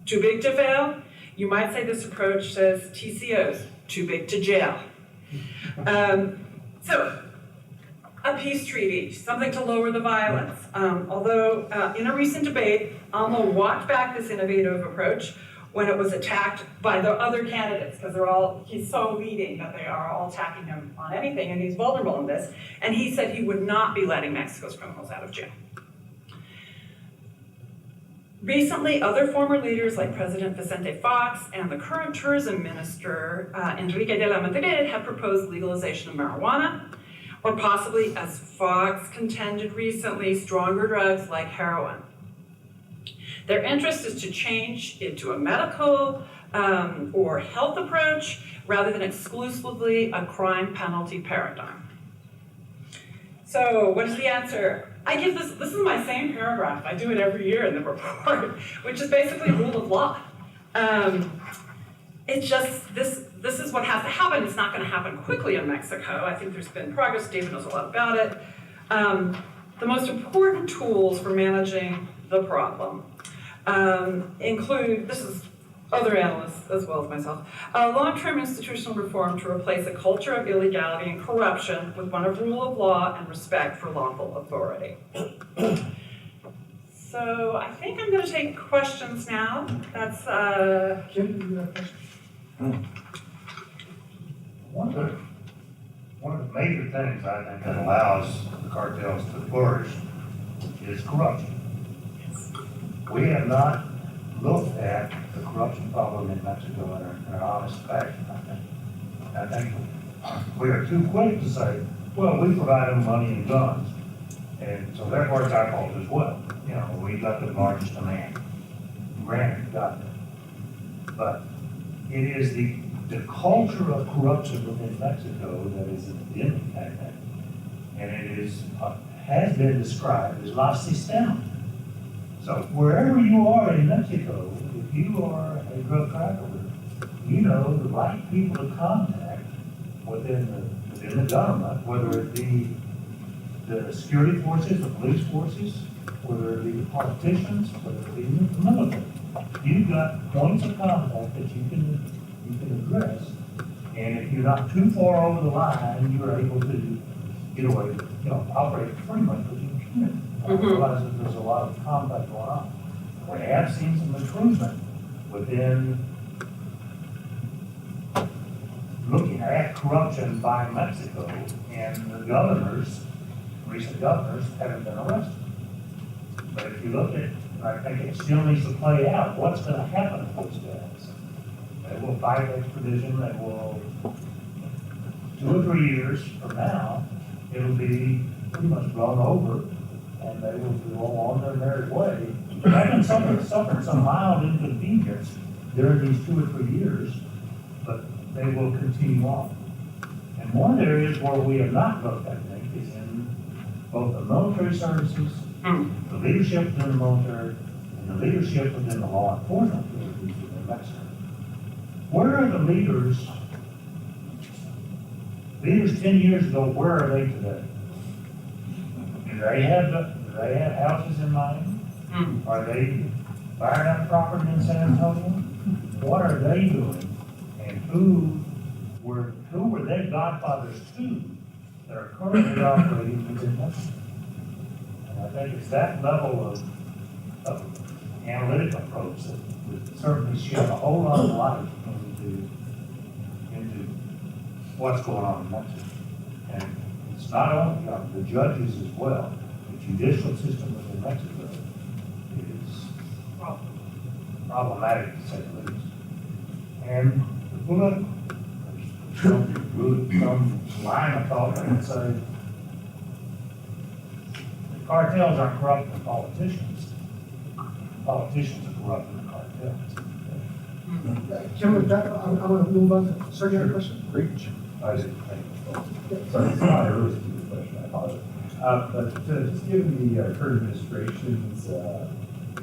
Too big to fail? You might say this approach says TCOs, too big to jail. So, a peace treaty, something to lower the violence. Although in a recent debate, AMLO walked back this innovative approach when it was attacked by the other candidates, because he's so leading that they are all attacking him on anything, and he's vulnerable in this. And he said he would not be letting Mexico's criminals out of jail. Recently, other former leaders like President Vicente Fox and the current tourism minister, Enrique de la Madrid, have proposed legalization of marijuana, or possibly, as Fox contended recently, stronger drugs like heroin. Their interest is to change it to a medical or health approach rather than exclusively a crime penalty paradigm. So what is the answer? I give this is my same paragraph. I do it every year in the report, which is basically rule of law. It's just, this is what has to happen. It's not going to happen quickly in Mexico. I think there's been progress. David knows a lot about it. The most important tools for managing the problem include, this is other analysts as well as myself, long-term institutional reform to replace a culture of illegality and corruption with one of rule of law and respect for lawful authority. So I think I'm going to take questions now. That's Jim, do you have a question? One of the major things I think that allows the cartels to flourish is corruption. We have not looked at the corruption problem in Mexico in an honest fashion, I think we are too quick to say, well, we provide them money and guns, and so therefore it's our fault as well. You know, we got the largest demand. Granted, got that. But it is the culture of corruption within Mexico that is endemic, I think. And it is, has been described as la sistema. So wherever you are in Mexico, if you are a drug trafficker, you know the right people to contact within the government, whether it be the security forces, the police forces, whether it be the politicians, whether it be the military. You've got points of contact that you can address, and if you're not too far over the line, you're able to get away, operate pretty much with impunity. I realize that there's a lot of combat going on. We have seen some improvement within looking at corruption by Mexico, and the recent governors haven't been arrested. But if you look at, I think it still needs to play out, what's going to happen to those guys? They will fight extradition, they will, 2 or 3 years from now, it'll be pretty much blown over, and they will go on their merry way. They can suffer some mild inconvenience during these 2 or 3 years, but they will continue on. And one area where we have not looked, I think, is in both the military services, the leadership within the military, and the leadership within the law enforcement authorities within Mexico. Where are the leaders 10 years ago, where are they today? Do they have houses in Miami? Are they firing up property in San Antonio? What are they doing? And who were they godfathers to that are currently operating within Mexico? And I think it's that level of analytic approach that would certainly shed a whole lot of light into what's going on in Mexico. And it's not only the judges as well. The judicial system within Mexico is problematic to say the least. And the political, there's some line of thought that would say the cartels aren't corrupting the politicians. Politicians are corrupting the cartels. Kim, with that, I'm gonna move on. Sir, you have a question? Preach. I didn't think. Sorry, it's not a really stupid question, I apologize. But just given the current administration's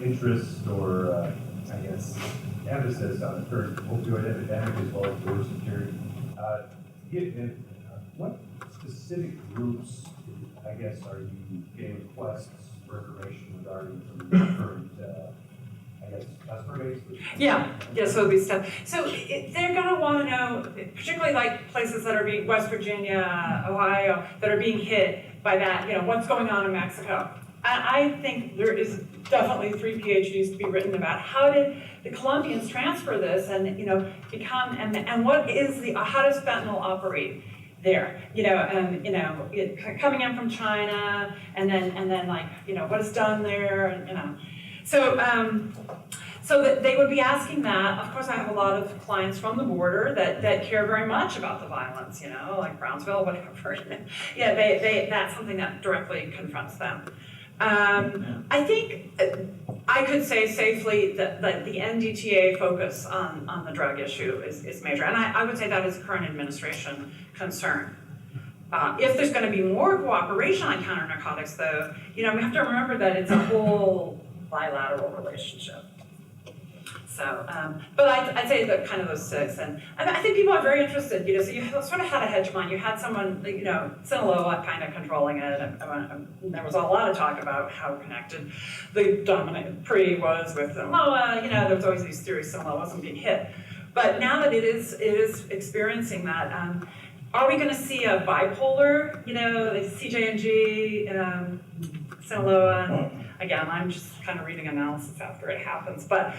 interest or, I guess, emphasis on the current opioid epidemic as well as border security, what specific groups, I guess, are you getting requests for information regarding from the current, I guess, customer base? Yeah, so it'll be stuff. So they're gonna wanna know, particularly like places that are being, West Virginia, Ohio, that are being hit by that, what's going on in Mexico. And I think there is definitely 3 PhDs to be written about how did the Colombians transfer this and, become, and what is how does fentanyl operate there? Coming in from China, and then like, what is done there, So that they would be asking that. Of course, I have a lot of clients from the border that care very much about the violence, like Brownsville, whatever. Yeah, that's something that directly confronts them. I think I could say safely that the NDTA focus on the drug issue is major, and I would say that is current administration concern. If there's going to be more cooperation on counter-narcotics, though, we have to remember that it's a whole bilateral relationship. So, but I'd say that kind of those 6, and I think people are very interested, so you sort of had a hegemon, you had someone, Sinaloa kind of controlling it, and there was a lot of talk about how connected the dominant PRI was with Sinaloa, there was always these theories Sinaloa wasn't being hit. But now that it is experiencing that, are we gonna see a bipolar, like CJ&G, Sinaloa? Again, I'm just kind of reading analysis after it happens. But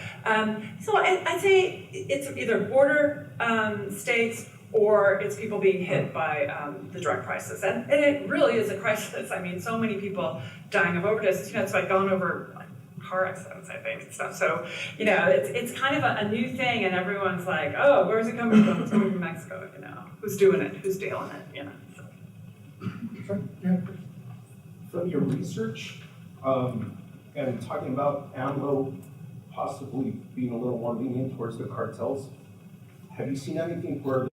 so I'd say it's either border states or it's people being hit by the drug crisis. And it really is a crisis. I mean, so many people dying of overdoses. It's like gone over car accidents, I think, and stuff. So, it's kind of a new thing, and everyone's like, oh, where's it coming from? It's coming from Mexico, Who's doing it? Who's dealing it, So. Sure, yeah. From your research, and talking about AMLO possibly being a little more lenient towards the cartels, have you seen anything where the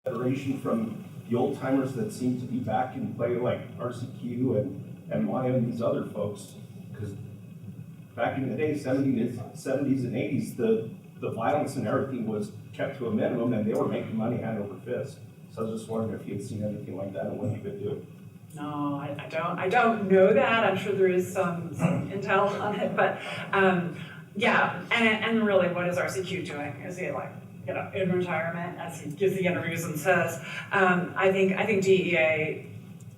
federation from the old timers that seem to be back in play, like RCQ and Maya and these other folks? Because back in the day, 70s and 80s, the violence and everything was kept to a minimum, and they were making money hand over fist. So I was just wondering if you had seen anything like that and what you could do. No, I don't know that. I'm sure there is some intel on it, but yeah. And really, what is RCQ doing? Is he like, in retirement, as he gives the interviews and says? I think DEA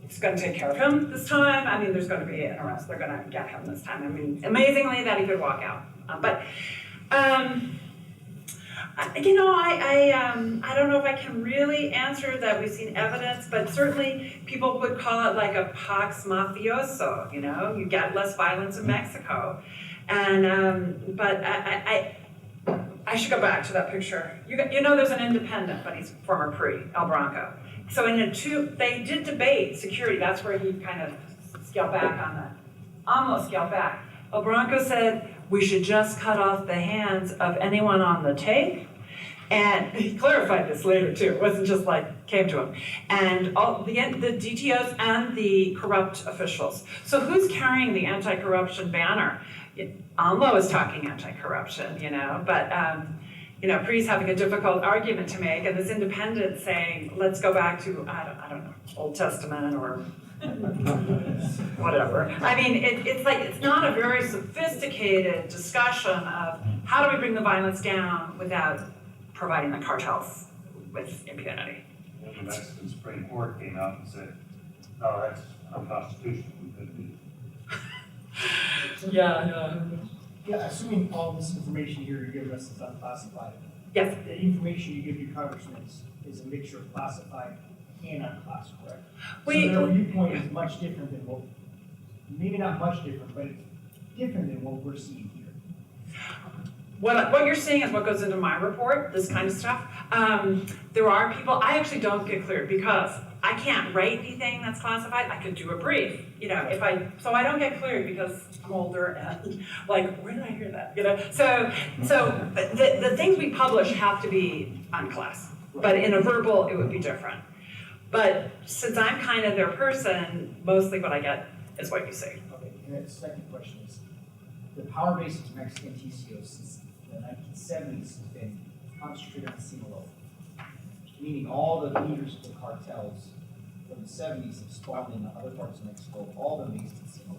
is going to take care of him this time. I mean, there's going to be an arrest. They're going to get him this time. I mean, amazingly that he could walk out. I don't know if I can really answer that we've seen evidence, but certainly people would call it like a pax mafioso, you get less violence in Mexico. And, but I should go back to that picture. There's an independent, but he's former PRI, El Bronco. So they did debate security. That's where he kind of scaled back on that, almost scaled back. El Bronco said, we should just cut off the hands of anyone on the take. And he clarified this later too. It wasn't just like came to him. And all the DTOs and the corrupt officials. So who's carrying the anti-corruption banner? AMLO is talking anti-corruption, but PRI's having a difficult argument to make, and this independent saying, let's go back to, I don't know, Old Testament or whatever. I mean, it's not a very sophisticated discussion of how do we bring the violence down without providing the cartels with impunity. The Mexican Supreme Court came out and said, no, that's unconstitutional, we couldn't do it. Yeah, assuming all this information here you're giving us is unclassified. Yes. The information you give your congressmen is a mixture of classified and unclassified, correct? So their viewpoint is much different than what, maybe not much different, but it's different than what we're seeing here. What you're seeing is what goes into my report, this kind of stuff. There are people, I actually don't get cleared because I can't write anything that's classified. I could do a brief, so I don't get cleared because I'm older and like, where did I hear that? So the things we publish have to be unclass, but in a verbal, it would be different. But since I'm kind of their person, mostly what I get is what you say. Okay, and the second question is, the power base of Mexican TCOs since the 1970s has been concentrated on Sinaloa, meaning all the leaders of the cartels from the 70s have spawned in other parts of Mexico, all the based in Sinaloa.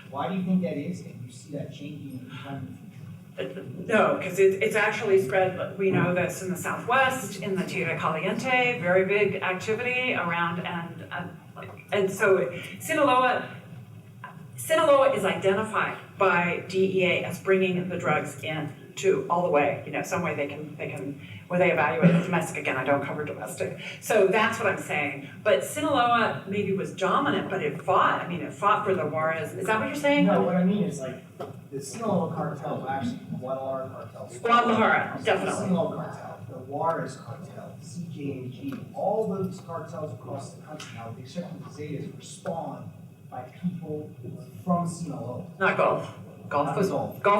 Why do you think that is, and do you see that changing anytime in the future? No, because it's actually spread. We know this in the Southwest, in the Tierra Caliente, very big activity around, and so Sinaloa is identified by DEA as bringing the drugs in to all the way, some way they can, where they evaluate domestic. Again, I don't cover domestic. So that's what I'm saying. But Sinaloa maybe was dominant, but it fought. It fought for the Juarez. Is that what you're saying? No, what I mean is like, the Sinaloa cartel, actually, Guadalajara cartel. Guadalajara, The definitely. Sinaloa cartel, the Juarez cartel, CJNG, all those cartels across the country now, with the exception of the Zetas, were spawned by people from Sinaloa. Not golf. Golf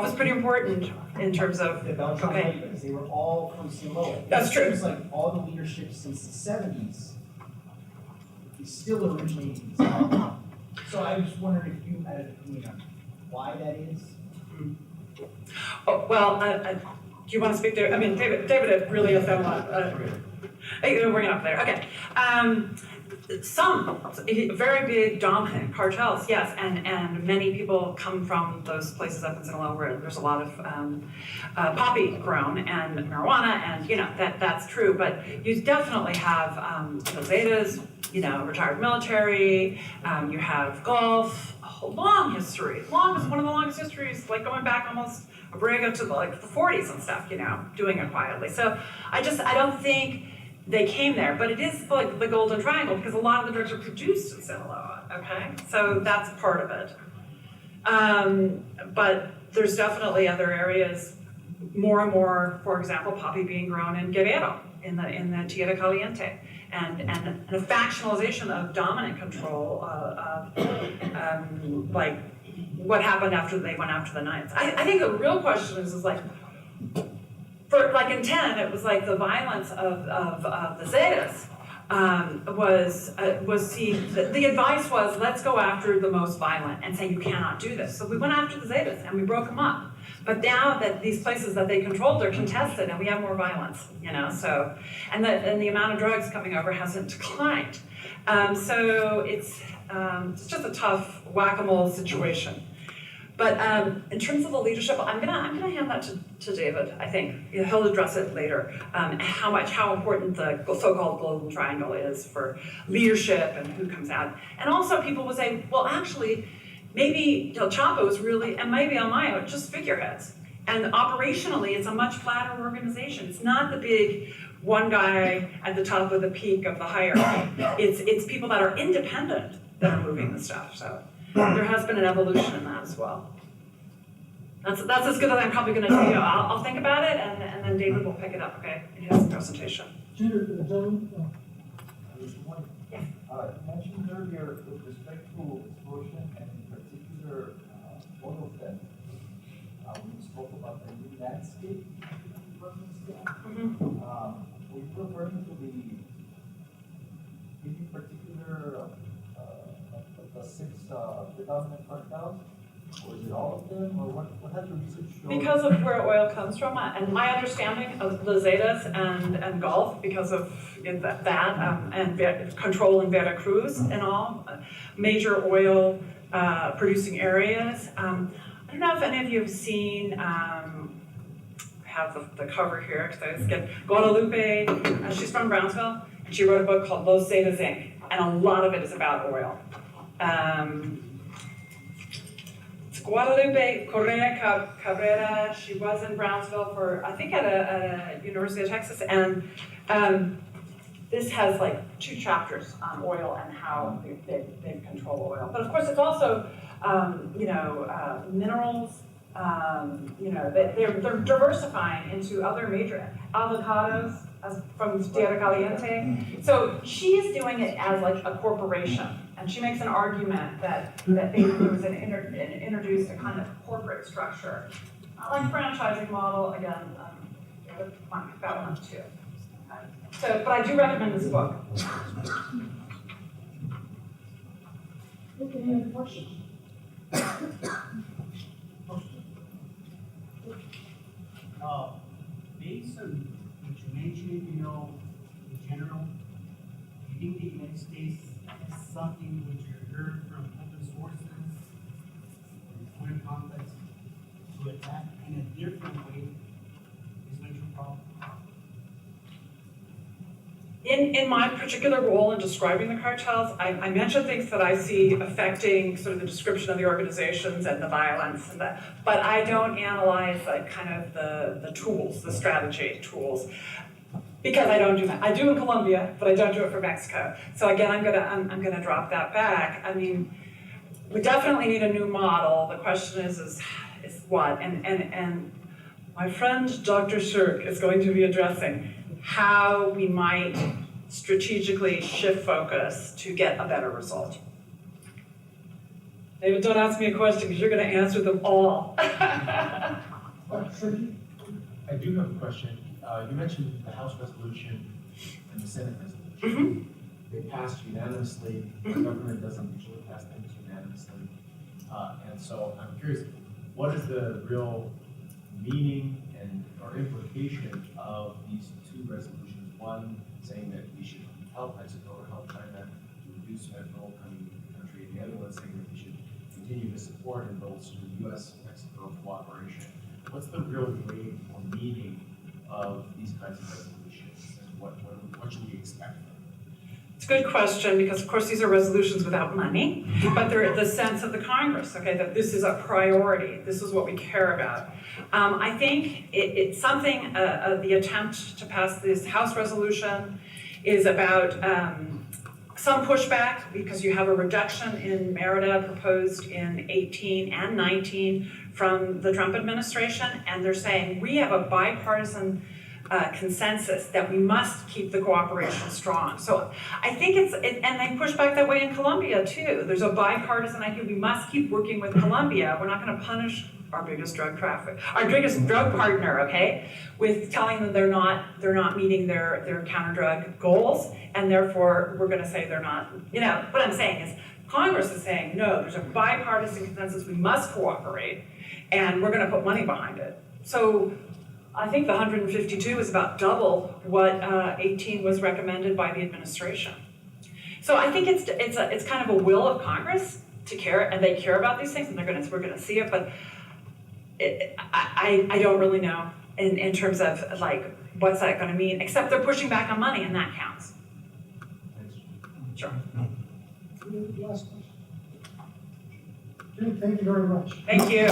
is pretty important in terms of, The Beltran okay. because they were all from Sinaloa. That's true. It seems like all the leadership since the 70s is still originating in Sinaloa. So I was wondering if you had an opinion on why that is? Oh, well, do you want to speak to, David really has done a lot. You're bringing it up there, okay. Some very big dominant cartels, yes, and many people come from those places up in Sinaloa where there's a lot of poppy grown and marijuana, and that's true. But you definitely have the Zetas, retired military. You have golf, a whole long history. One of the longest histories, like going back almost Abrego to the 40s and stuff. Doing it quietly. So I don't think they came there, but it is like the Golden Triangle because a lot of the drugs are produced in Sinaloa, okay? So that's part of it. But there's definitely other areas, more and more, for example, poppy being grown in Guerrero, in the Tierra Caliente, and a factionalization of dominant control like what happened after they went after the Knights. I think the real question is for in 10, it was like the violence of the Zetas was seen. The advice was, let's go after the most violent and say you cannot do this. So we went after the Zetas and we broke them up. But now that these places that they controlled are contested and we have more violence, So and the amount of drugs coming over hasn't declined. So it's just a tough whack-a-mole situation. But in terms of the leadership, I'm gonna hand that to David. I think he'll address it later. How important the so-called Golden Triangle is for leadership and who comes out. And also, people will say, well, actually, maybe Del Chapo is really, and maybe El Mayo, just figureheads. And operationally, it's a much flatter organization. It's not the big one guy at the top of the peak of the hierarchy. It's people that are independent that are moving the stuff. So there has been an evolution in that as well. That's as good as I'm probably going to tell you. I'll think about it, and then David will pick it up, okay, in his presentation. Yeah. You mentioned earlier with respect to explosion and in particular oil theft, we spoke about the new landscape. Were you referring to in particular the 6 predominant cartels? Or is it all of them, or what has the research shown? Because of where oil comes from, and my understanding of the Zetas and Gulf, because of that, and control in Veracruz and all, major oil producing areas. I don't know if any of you have seen, I have the cover here, because I was getting Guadalupe, she's from Brownsville, and she wrote a book called Los Zetas Inc., and a lot of it is about oil. Guadalupe Correa Cabrera, she was in Brownsville for, I think at a University of Texas, and this has like 2 chapters on oil and how they control oil. But of course it's also, minerals, they're diversifying into other major avocados, from Tierra Caliente. So she is doing it as like a corporation, and she makes an argument that basically was introduced a kind of corporate structure, like franchising model, again, that one too. Okay. So, but I do recommend this book. Any other questions? Based on what you mentioned, in general, do you think the United States has something which you heard from open sources, or point of contact, to attack in a different way this mental problem? In my particular role in describing the cartels, I mentioned things that I see affecting sort of the description of the organizations and the violence and that, but I don't analyze like kind of the tools, the strategy tools, because I don't do that. I do in Colombia, but I don't do it for Mexico. So again, I'm gonna drop that back. I mean, we definitely need a new model. The question is what? And my friend Dr. Shirk is going to be addressing how we might strategically shift focus to get a better result. David, don't ask me a question because you're going to answer them all. I do have a question. You mentioned the House resolution and the Senate resolution. They passed unanimously. The government doesn't usually pass things unanimously. And so I'm curious, what is the real meaning or implication of these two resolutions? One saying that we should help Mexico or help China to reduce fentanyl coming into the country, and the other one saying that we should continue to support and bolster the U.S.-Mexico cooperation. What's the real weight or meaning of these kinds of resolutions, and what should we expect from them? It's a good question because, of course, these are resolutions without money, but they're the sense of the Congress, okay, that this is a priority. This is what we care about. I think it's something, the attempt to pass this House resolution is about some pushback because you have a reduction in Merida proposed in 18 and 19 from the Trump administration, and they're saying we have a bipartisan consensus that we must keep the cooperation strong. So I think and they push back that way in Colombia too. There's a bipartisan idea, we must keep working with Colombia. We're not gonna punish our biggest drug partner, okay? With telling them they're not meeting their counter-drug goals, and therefore we're gonna say they're not, what I'm saying is, Congress is saying, no, there's a bipartisan consensus, we must cooperate, and we're gonna put money behind it. So I think the 152 is about double what 18 was recommended by the administration. So I think it's kind of a will of Congress to care, and they care about these things, and we're gonna see it, but I don't really know in terms of like what's that gonna mean, except they're pushing back on money, and that counts. Sure. Last question. Okay, thank you very much. Thank you.